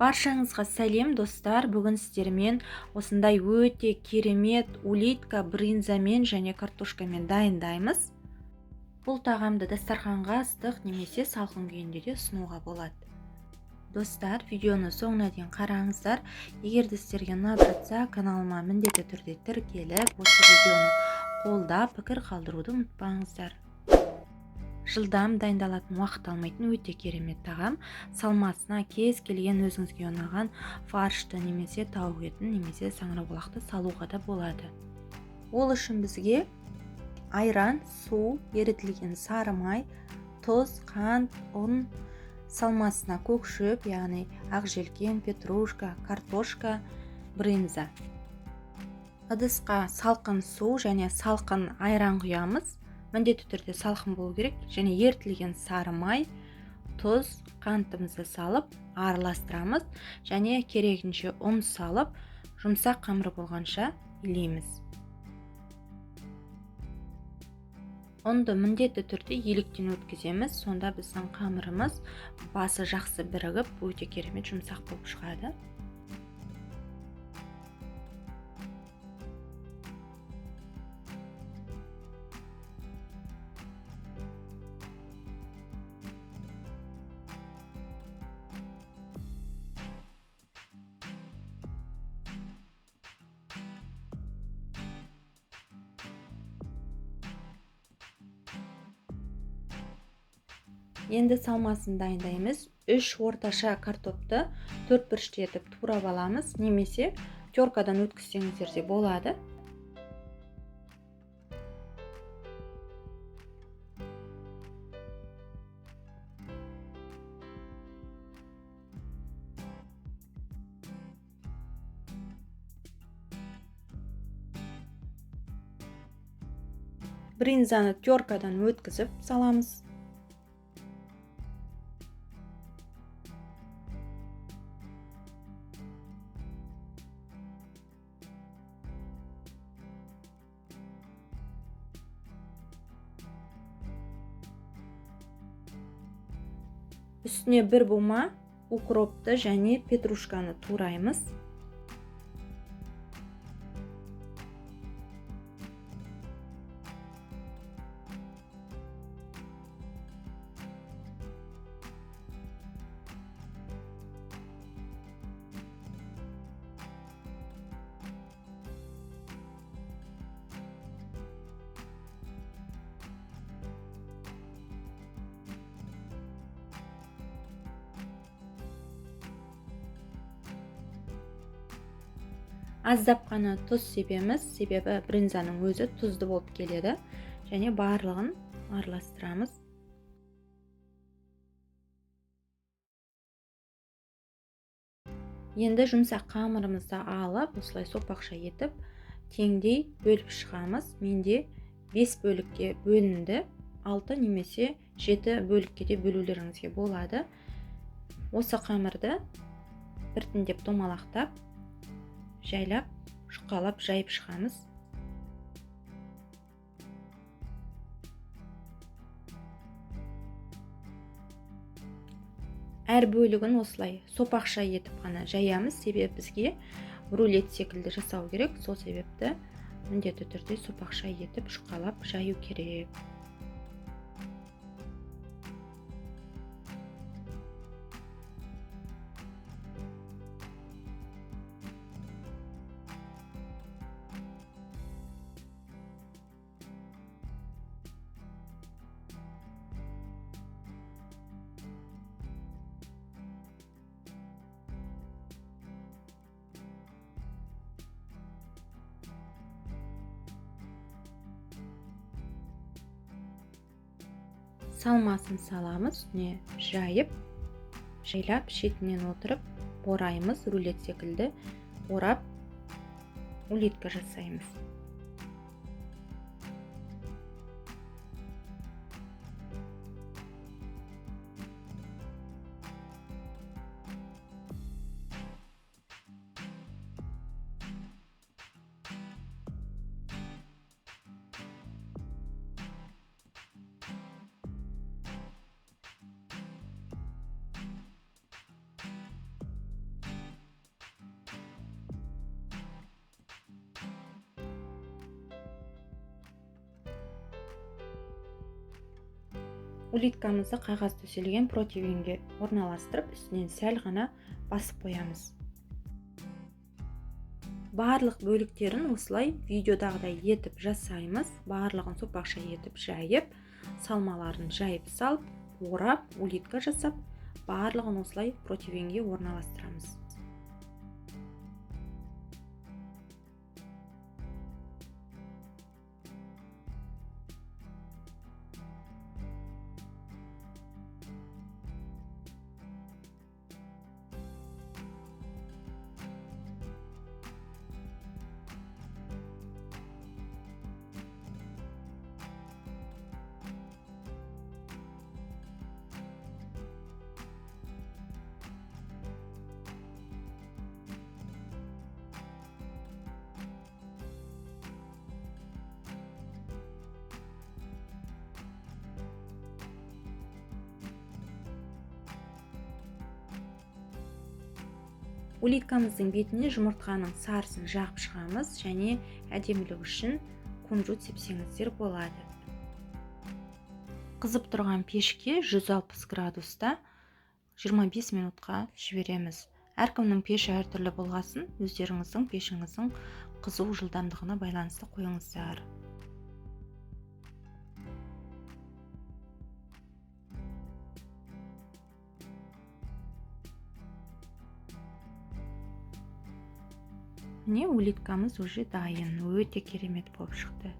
Баршаңызға сәлем достар. Бүгін сіздермен осындай өте керемет улитка брынзамен және картошкамен дайындаймыз. Бұл тағамды дастарханға ыстық немесе салқын күйінде де ұсынуға болады. Достар, видеоны соңына дейін қараңыздар. Егер де сіздерге ұнап жатса, каналыма міндетті түрде тіркеліп, осы видеоны қолдап, пікір қалдыруды ұмытпаңыздар. Жылдам дайындалатын, уақыт алмайтын өте керемет тағам. Салмасына кез келген өзіңізге ұнаған фаршты немесе тауық етін немесе саңырауқұлақты салуға да болады. Ол үшін бізге айран, су, ерітілген сары май, тұз, қант, ұн, салмасына көкшөп, яғни ақжелкен, петрушка, картошка, брынза. Ыдысқа салқын су және салқын айран құямыз. Міндетті түрде салқын болу керек, және ерітілген сары май, тұз, қантымызды салып араластырамыз, және керегінше ұн салып, жұмсақ қамыр болғанша илейміз. Ұнды міндетті түрде електен өткіземіз, сонда біздің қамырымыз басы жақсы бірігіп, өте керемет жұмсақ болып шығады. Енді салмасын дайындаймыз. 3 орташа картопты 4 бұрышты етіп турап аламыз, немесе теркадан өткізсеңіздер де болады. Брынзаны теркадан өткізіп саламыз. Үстіне бір бума укропты және петрушканы тураймыз. Аздап қана тұз себеміз, себебі брынзаның өзі тұзды болып келеді, және барлығын араластырамыз. Енді жұмсақ қамырымызды алып, осылай сопақша етіп, теңдей бөліп шығамыз. Менде 5 бөлікке бөлінді, 6 немесе 7 бөлікке де бөлулеріңізге болады. Осы қамырды біртіндеп домалақтап, жайлап, жұқалап, жайып шығамыз. Әр бөлігін осылай сопақша етіп қана жаямыз, себебі бізге рулет секілді жасау керек. Сол себепті міндетті түрде сопақша етіп, жұқалап, жаю керек. Салмасын саламыз, үстіне жайып, жайлап, шетінен отырып, ораймыз, рулет секілді орап, улитка жасаймыз. Улиткамызды қағаз төселген противеньге орналастырып, үстінен сәл ғана басып қоямыз. Барлық бөліктерін осылай видеодағыдай етіп жасаймыз. Барлығын сопақша етіп жайып, салмаларын жайып салып, орап, улитка жасап, барлығын осылай противеньге орналастырамыз. Улиткамыздың бетіне жұмыртқаның сарысын жағып шығамыз, және әдемілік үшін кунжут сепсеңіздер болады. Қызып тұрған пешке 160 градуста 25 минутқа жібереміз. Әркімнің пеші әртүрлі болғасын, өздеріңіздің пешіңіздің қызу жылдамдығына байланысты қойыңыздар. Міне улиткамыз уже дайын, өте керемет болып шықты.